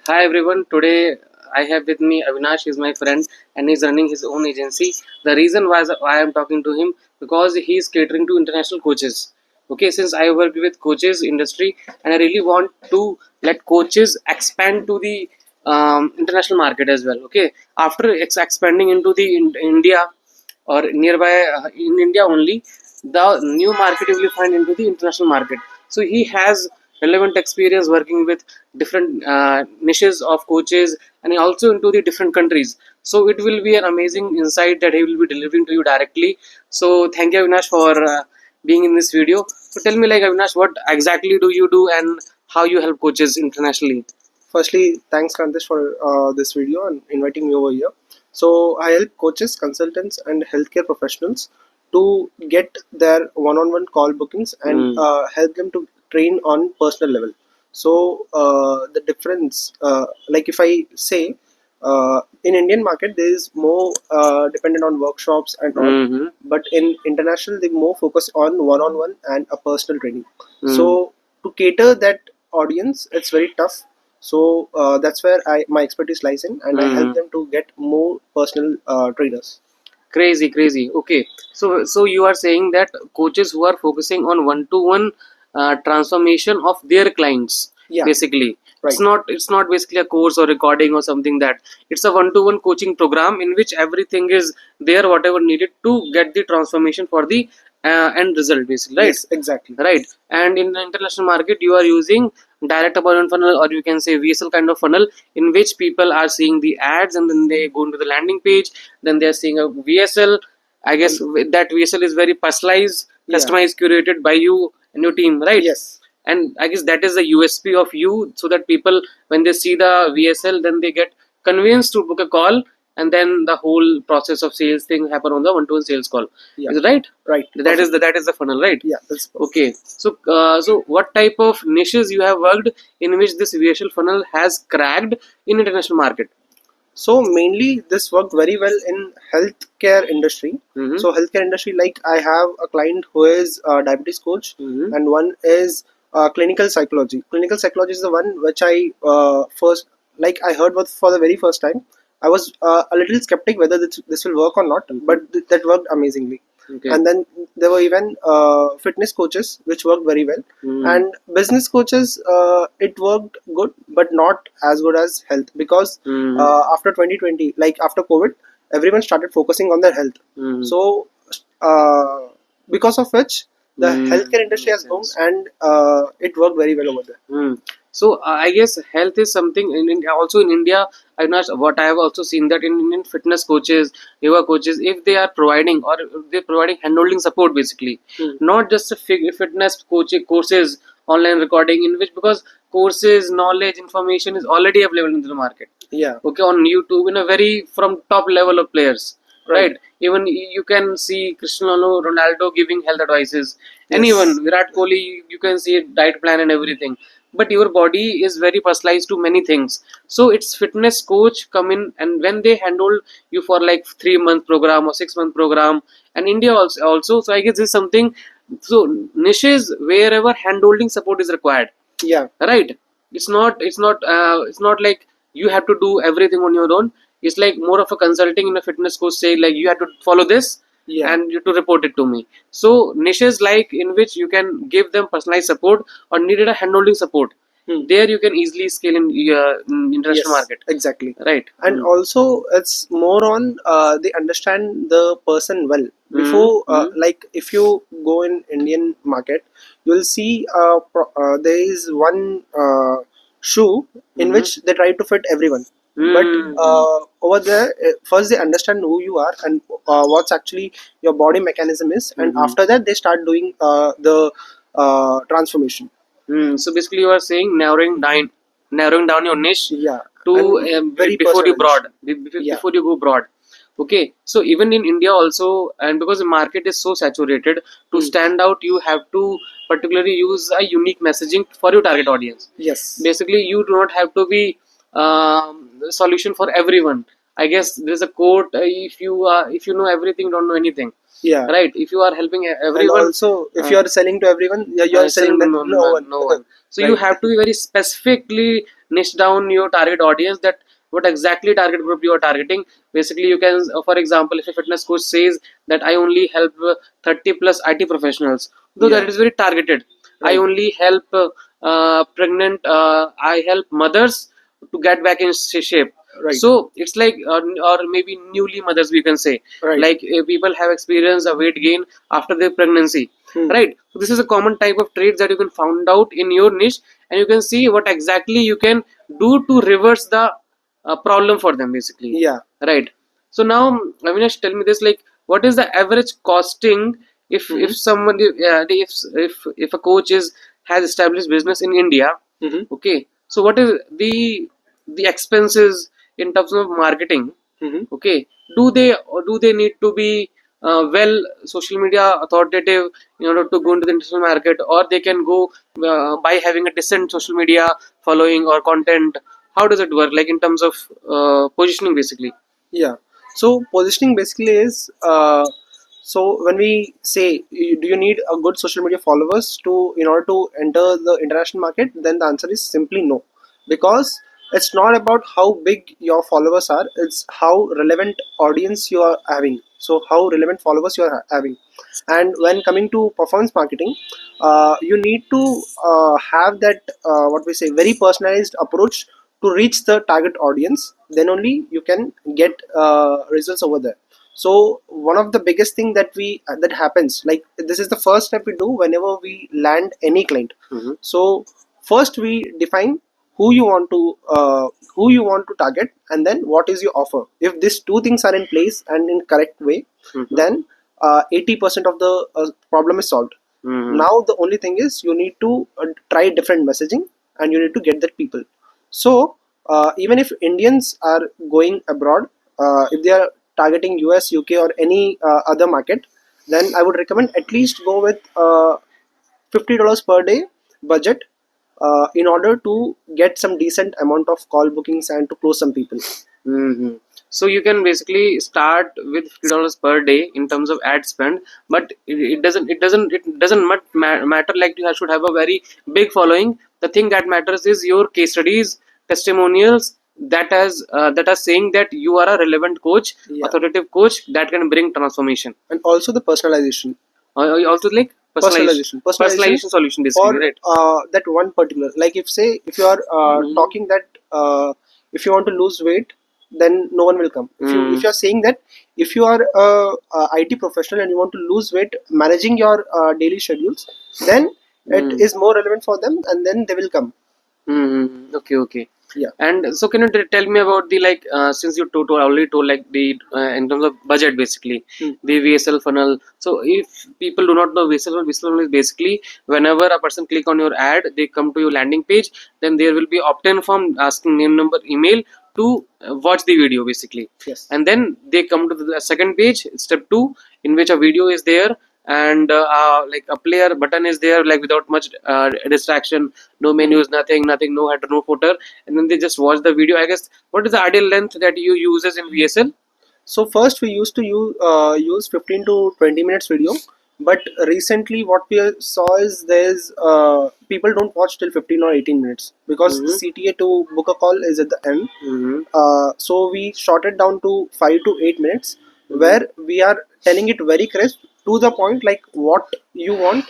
Hi everyone. Today I have with me Avinash. He's my friend and he's running his own agency. The reason why I'm talking to him because he's catering to international coaches. Okay, since I work with coaches industry and I really want to let coaches expand to the international market as well. Okay, after expanding into the India or nearby in India only, the new market you will find into the international market. So he has relevant experience working with different niches of coaches and also into the different countries. So it will be an amazing insight that he will be delivering to you directly. So thank you, Avinash, for being in this video. So tell me, like Avinash, what exactly do you do and how you help coaches internationally? Firstly, thanks Kantesh for this video and inviting me over here. So I help coaches, consultants, and healthcare professionals to get their one-on-one call bookings and help them to train on personal level. So the difference, like if I say, in Indian market there is more dependent on workshops and all, but in international they more focus on one-on-one and a personal training. So to cater that audience, it's very tough. So that's where my expertise lies in, and I help them to get more personal trainers. Crazy. Okay, so you are saying that coaches who are focusing on one-to-one transformation of their clients, Yeah, basically. It's right. not basically a course or recording or something that it's a one-to-one coaching program in which everything is there, whatever needed to get the transformation for the end result, basically, right? Yes, exactly. Right. And in the international market, you are using direct appointment funnel, or you can say VSL kind of funnel, in which people are seeing the ads and then they go into the landing page, then they are seeing a VSL. I guess that VSL is very personalized, Yeah. customized, curated by you and your team, right? Yes. And I guess that is the USP of you, so that people, when they see the VSL, then they get convinced to book a call, and then the whole process of sales thing happen on the one-to-one sales call. Yeah. Is it right? Right. That is the funnel, right? Yeah. That's Okay. So what type of niches you have worked in which this VSL funnel has cracked in international market? So mainly this worked very well in healthcare industry. So healthcare industry, like I have a client who is a diabetes coach, and one is clinical psychology. Clinical psychology is the one which I first, like I heard for the very first time. I was a little skeptic whether this will work or not, but that worked amazingly. Okay. And then there were even fitness coaches which worked very well, and business coaches, it worked good but not as good as health, because after 2020, like after COVID, everyone started focusing on their health. So uh, because of which the healthcare industry Makes has boomed, sense. and it worked very well over there. So I guess health is something in India, also in India. I'm not what I have also seen that in Indian fitness coaches, yoga coaches, if they are providing or if they're providing handholding support, basically, not just a fitness coaching courses, online recording, in which because courses, knowledge, information is already available in the market. Yeah. Okay, on YouTube in a very from top level of players, right? Even you can see Cristiano Ronaldo giving health advices. Yes. Anyone, Virat Kohli, you can see a diet plan and everything. But your body is very personalized to many things. So it's fitness coach come in, and when they handle you for like 3 month program or 6 month program, and India also. So I guess this is something. So niches wherever handholding support is required, Yeah. right? It's not like you have to do everything on your own. It's like more of a consulting in a fitness coach, say like you have to follow this, Yeah. and you have to report it to me. So niches like in which you can give them personalized support or needed a handholding support, there you can easily scale in international Yes, market, exactly. right? And also it's more on they understand the person well before, like if you go in Indian market, you will see there is one shoe in which they try to fit everyone. But over there, first they understand who you are and what's actually your body mechanism is, and after that they start doing the transformation. So basically, you are saying narrowing down your niche, Yeah, to very before you personal niche. Yeah. before you go broad. Okay, so even in India also, and because the market is so saturated, to stand out, you have to particularly use a unique messaging for your target audience. Yes. Basically, you do not have to be solution for everyone. I guess there's a quote: if you know everything, don't know anything. Yeah. Right? If you are helping And everyone, also, if uh, you are selling to everyone, you are selling that no, no one. no one. So you Right. have to be very specifically niche down your target audience, that what exactly target group you are targeting. Basically, you can, for example, if a fitness coach says that I only help 30 plus IT professionals, though Yeah. that is very targeted. I Right. only help pregnant. I help mothers to get back in shape. Right. So it's like, or maybe newly mothers, we can say, Right. like people have experienced a weight gain after their pregnancy. Right, so this is a common type of traits that you can find out in your niche, and you can see what exactly you can do to reverse the problem for them, basically. Yeah. Right. So now, Avinash, tell me this: like, what is the average costing if someone, if a coach is has established business in India? Okay, so what is the expenses in terms of marketing? Okay, do they need to be well social media authoritative in order to go into the international market, or they can go by having a decent social media following or content? How does it work, like in terms of positioning, basically? Yeah. So positioning basically is so when we say do you need a good social media followers to in order to enter the international market, then the answer is simply no, because it's not about how big your followers are, it's how relevant audience you are having. So how relevant followers you are having. And when coming to performance marketing, you need to have that what we say very personalized approach to reach the target audience, then only you can get results over there. So one of the biggest thing that we that happens, like this is the first step we do whenever we land any client. So first we define who you want to target, and then what is your offer. If these two things are in place and in correct way, then 80% of the problem is solved. Now the only thing is you need to try different messaging, and you need to get that people. So even if Indians are going abroad, if they are targeting US, UK, or any other market, then I would recommend at least go with $50 per day budget in order to get some decent amount of call bookings and to close some people. So you can basically start with $50 per day in terms of ad spend, but it doesn't matter like you should have a very big following. The thing that matters is your case studies, testimonials that are saying that you are a relevant coach, Yeah. authoritative coach that can bring transformation. And also the personalization. Also, like personalization solution, For basically, right? that one particular, like if you are talking that if you want to lose weight, then no one will come. If you are saying that if you are a IT professional and you want to lose weight managing your daily schedules, then it is more relevant for them, and then they will come. Okay, okay. Yeah. And so, can you tell me about the, like, since you already told, like, the in terms of budget, basically, the VSL funnel. So if people do not know VSL funnel is basically whenever a person click on your ad, they come to your landing page, then there will be opt-in form asking name, number, email to watch the video, basically. Yes. And then they come to the second page, step 2, in which a video is there, and like a player button is there, like without much distraction, no menus, nothing, no header, no footer, and then they just watch the video. I guess, what is the ideal length that you uses in VSL? So first we used to use 15 to 20 minutes video, but recently what we saw is there's people don't watch till 15 or 18 minutes because the CTA to book a call is at the end. So we short it down to 5 to 8 minutes, where we are telling it very crisp to the point, like what you want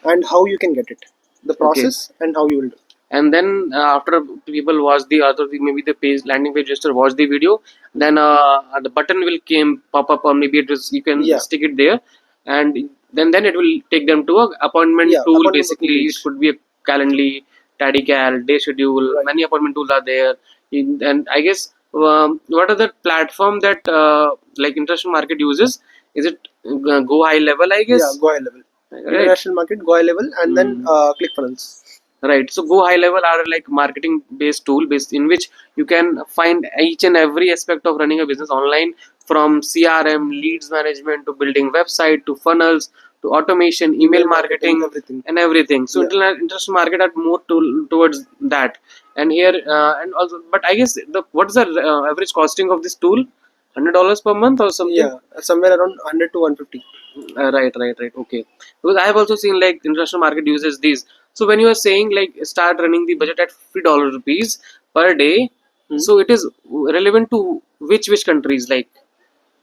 and how you can get it, the process and how you will do. And then after people watch the other, maybe the page landing page just watch the video, then the button will came pop up, or maybe it is, you can Yeah. stick it there, and then it will take them to a appointment Yeah, tool, appointment booking basically. page. It could be a Calendly, TaddyCal, Day Schedule. Right. Many appointment tools are there. And I guess, what are the platform that like international market uses? Is it Go High Level, I guess? Yeah, Go High Level. Right. International market, Go High Level, and then ClickFunnels. Right. So Go High Level are like marketing based tool based in which you can find each and every aspect of running a business online, from CRM, leads management, to building website, to funnels, to automation, email marketing, everything. and everything. So Yeah. international market are more towards that. And here and also, but I guess what is the average costing of this tool? $100 per month or something? Yeah, somewhere around 100 to 150. Right. Okay. Because I have also seen like international market uses these. So when you are saying like start running the budget at $50 rupees per day, Hmm. so it is relevant to which countries like.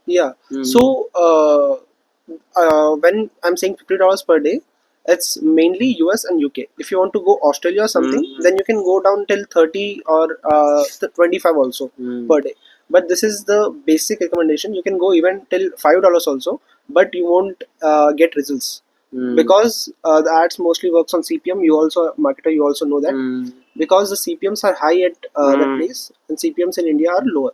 Yeah. Hmm. So when I'm saying $50 per day, it's mainly US and UK. If you want to go Australia or something, Hmm. then you can go down till 30 or 25 also Hmm. per day. But this is the basic recommendation. You can go even till $5 also, but you won't get results Hmm. because the ads mostly works on CPM. You also marketer, you also know that Hmm. because the CPMs are high at that Hmm. place and CPMs in India are lower.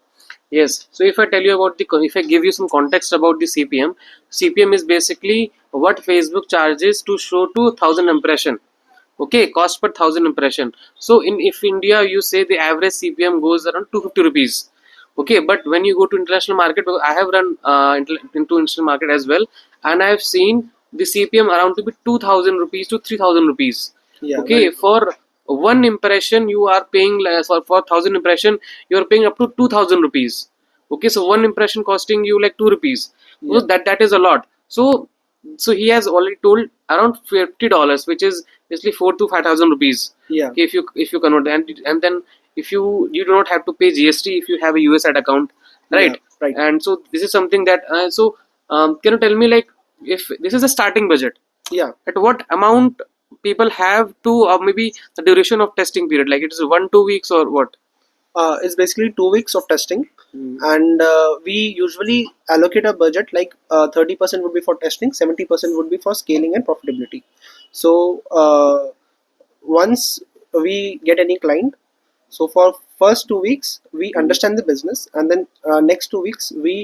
Yes. So if I tell you about if I give you some context about the CPM, CPM is basically what Facebook charges to show to 1,000 impression. Okay, cost per 1,000 impression. So in if India you say the average CPM goes around 250 rupees. Okay, but when you go to international market, because I have run into international market as well, and I have seen the CPM around to be 2,000 rupees to 3,000 rupees. Yeah, very Okay, true. for one impression you are paying less, or for 1,000 impression you are paying up to 2,000 rupees. Okay, so one impression costing you like 2 rupees. So Yeah, that is a lot. So he has already told around $50, which is basically 4 to 5,000 rupees. yeah, Okay, if you convert, and then if you do not have to pay GST if you have a US ad account, yeah, right? right. And so this is something that can you tell me like if this is a starting budget, Yeah, at what amount people have to, or maybe the duration of testing period, like it is 1 2 weeks or what? it's basically 2 weeks of testing, Hmm. and we usually allocate a budget like 30% would be for testing, 70% would be for scaling and profitability. So once we get any client, so for first 2 weeks we Hmm. understand the business, and then next 2 weeks we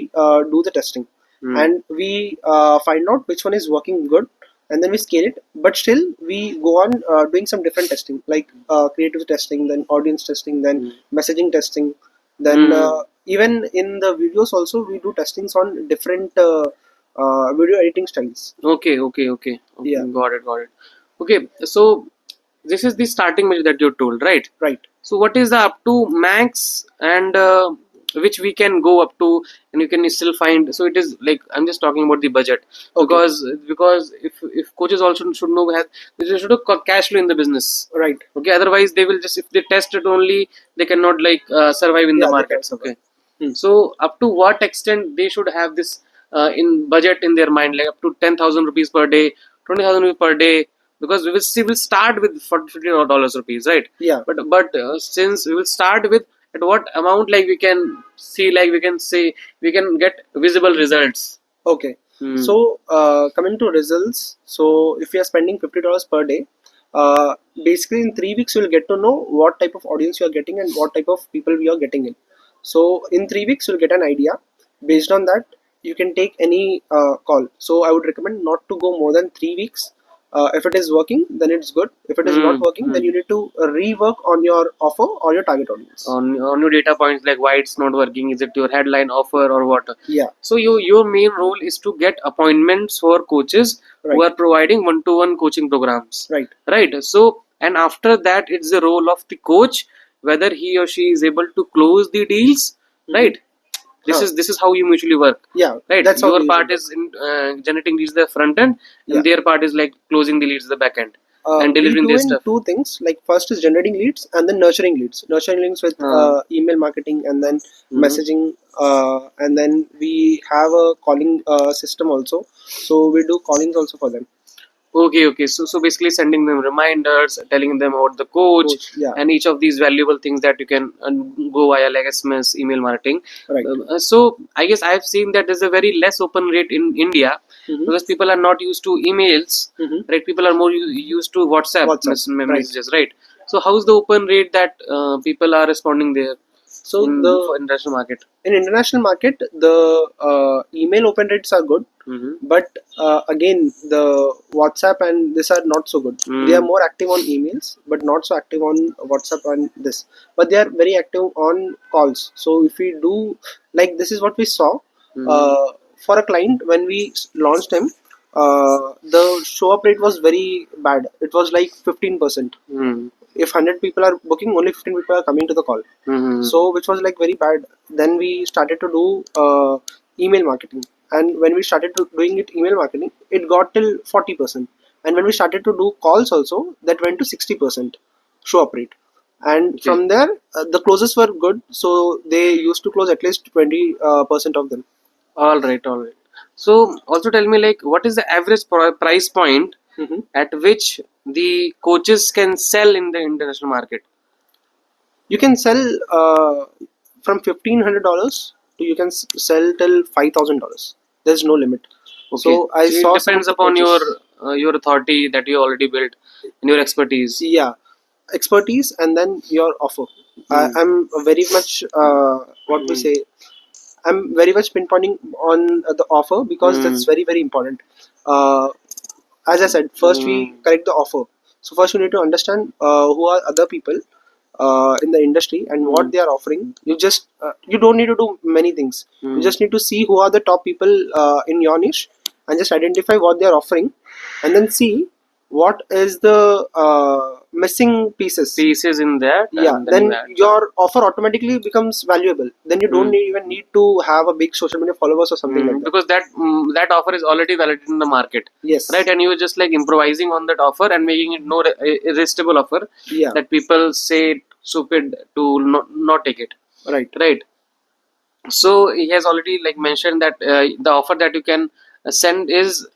do the testing, Hmm. and we find out which one is working good, and then we scale it. But still we go on doing some different testing like creative testing, then audience testing, then Hmm. messaging testing, then Hmm. even in the videos also we do testings on different video editing styles. Okay. Yeah, Got it. Okay, so this is the starting measure that you told, right? right. So what is the up to max and which we can go up to, and you can still find. So it is like I'm just talking about the budget, Okay, because if coaches also should know have they should have cash flow in the business. right. Okay, otherwise they will just, if they test it only, they cannot like survive in the Yeah, they can markets. survive. Okay, Hmm. so up to what extent they should have this in budget in their mind, like up to 10,000 rupees per day, 20,000 rupees per day, because we will start with $50 rupees, right? Yeah. But since we will start with at what amount, like we can see, like we can say we can get visible results. Okay. Hmm. So coming to results, so if you are spending $50 per day, basically in 3 weeks you'll get to know what type of audience you are getting and what type of people we are getting in. So in 3 weeks you'll get an idea. Based on that, you can take any call. So I would recommend not to go more than 3 weeks. If it is working, then it's good. If it is not working, then you need to rework on your offer or your target audience. On your data points, like why it's not working, is it your headline offer or what? Yeah, So your main role is to get appointments for coaches who right, are providing one-to-one coaching programs, right. right? So and after that it's the role of the coach whether he or she is able to close the deals, Mm-hmm. right? this Huh. is this is how you mutually work, Yeah, right? that's how Your we part usually work. is in generating leads the front end, Yeah. and their part is like closing the leads the back end and We delivering do their in stuff. two things. Like first is generating leads and then nurturing leads. Nurturing leads with email marketing and then messaging, and then we have a calling system also. So we do callings also for them. Okay. So basically sending them reminders, telling them about the coach, Coach, yeah, and each of these valuable things that you can go via like SMS, email marketing. right. So I guess I've seen that there's a very less open rate in India Mm-hmm. because people are not used to emails, Mm-hmm. right? People are more used to WhatsApp WhatsApp, right. messages, right? So how's the open rate that people are responding there So for international market? in international market, the email open rates are good, Mm-hmm. but again the WhatsApp and this are not so good. They are more active on emails but not so active on WhatsApp and this, but they are very active on calls. So if we do, like, this is what we saw for a client when we launched him. The show up rate was very bad. It was like 15%. Mm. if 100 people are booking, only 15 people are coming to the call. Mm-hmm. So which was like very bad. Then we started to do email marketing, and when we started to doing it email marketing, it got till 40%. And when we started to do calls also, that went to 60% show up rate. And Okay. from there, the closes were good, so they used to close at least 20% of them. All right, all right. So also tell me, like, what is the average price point Mhm. at which the coaches can sell in the international market? You can sell from $1,500 to you can sell till $5,000. There's no limit. Okay. So I So it saw some of depends the upon coaches. your authority that you already built and your expertise. Yeah, expertise and then your offer. Mm. I'm very much what we Mm. say. I'm very much pinpointing on the offer because that's Mm. very important. Uh, as I said, first we Mm. correct the offer. So first you need to understand who are other people in the industry and what Mm. they are offering. You don't need to do many things. You Mm. just need to see who are the top people in your niche and just identify what they are offering, and then see what is the missing pieces. Pieces in that, Yeah, and then you then add. your offer automatically becomes valuable. Then you don't Mm. even need to have a big social media followers or something like that. Because that offer is already valid in the market, Yes. right? And you were just like improvising on that offer and making it no irresistible offer Yeah. that people say stupid to not take it, Right. right? So he has already like mentioned that the offer that you can send is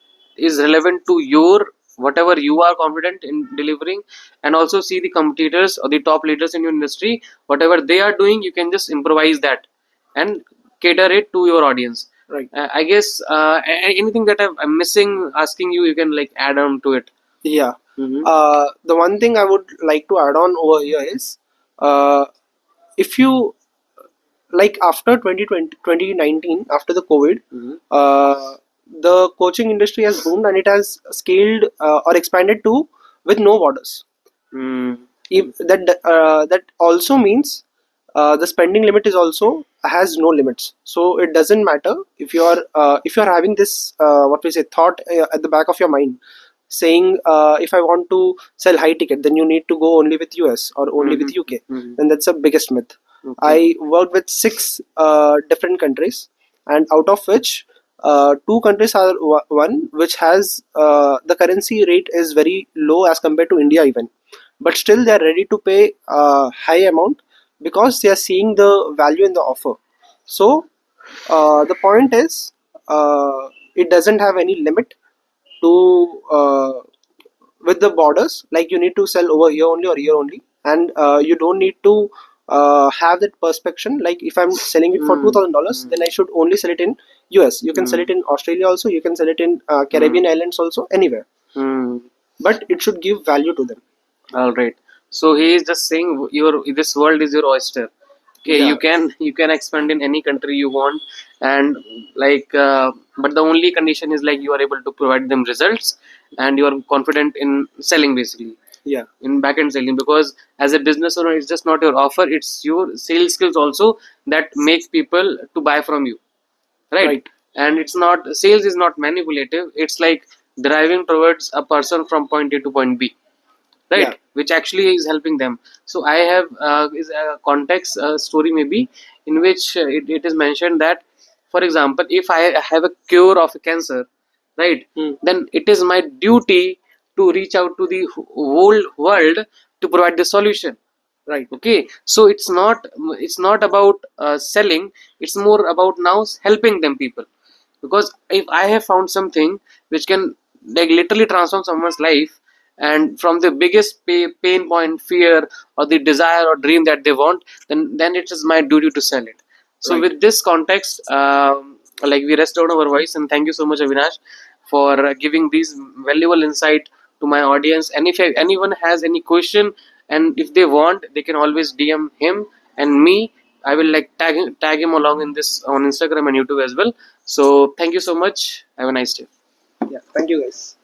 relevant to your whatever you are confident in delivering, and also see the competitors or the top leaders in your industry, whatever they are doing, you can just improvise that and cater it to your audience. Right. I guess anything that I'm missing asking you, you can like add on to it. Yeah. Mm-hmm. The one thing I would like to add on over here is if you like after 2020, 2019, after the COVID, Mm-hmm. the coaching industry has boomed and it has scaled or expanded to with no borders. Mm-hmm. If that also means the spending limit is also has no limits. So it doesn't matter if you're having this what we say thought at the back of your mind, saying if I want to sell high ticket, then you need to go only with US or only with UK. Mm-hmm. Then that's the biggest myth. Okay. I worked with 6 different countries, and out of which 2 countries are one which has the currency rate is very low as compared to India even, but still they are ready to pay a high amount because they are seeing the value in the offer. So the point is it doesn't have any limit to with the borders, like you need to sell over here only or here only, and you don't need to have that perspection like if I'm selling it for $2,000, then I should only sell it in US. You can sell it in Australia also, you can sell it in Caribbean islands also, anywhere, Mm. but it should give value to them. All right. So he is just saying your this world is your oyster. Okay, Yeah. you can expand in any country you want, and like but the only condition is like you are able to provide them results, and you are confident in selling basically Yeah. in back end selling, because as a business owner it's just not your offer, it's your sales skills also that make people to buy from you, right? Right. And it's not sales is not manipulative, it's like driving towards a person from point A to point B, right? Yeah. Which actually is helping them. So I have is a context story maybe in which it is mentioned that, for example, if I have a cure of a cancer, right, then it is my duty to reach out to the whole world to provide the solution. Right. Okay, so it's not about selling, it's more about now helping them people, because if I have found something which can like literally transform someone's life, and from the biggest pain point, fear, or the desire or dream that they want, then it is my duty to sell it. So Right. with this context, like we rest out our voice, and thank you so much, Avinash, for giving these valuable insight to my audience. And if anyone has any question, and if they want, they can always DM him and me. I will like tag him along in this on Instagram and YouTube as well. So thank you so much. Have a nice day. Yeah. Thank you, guys.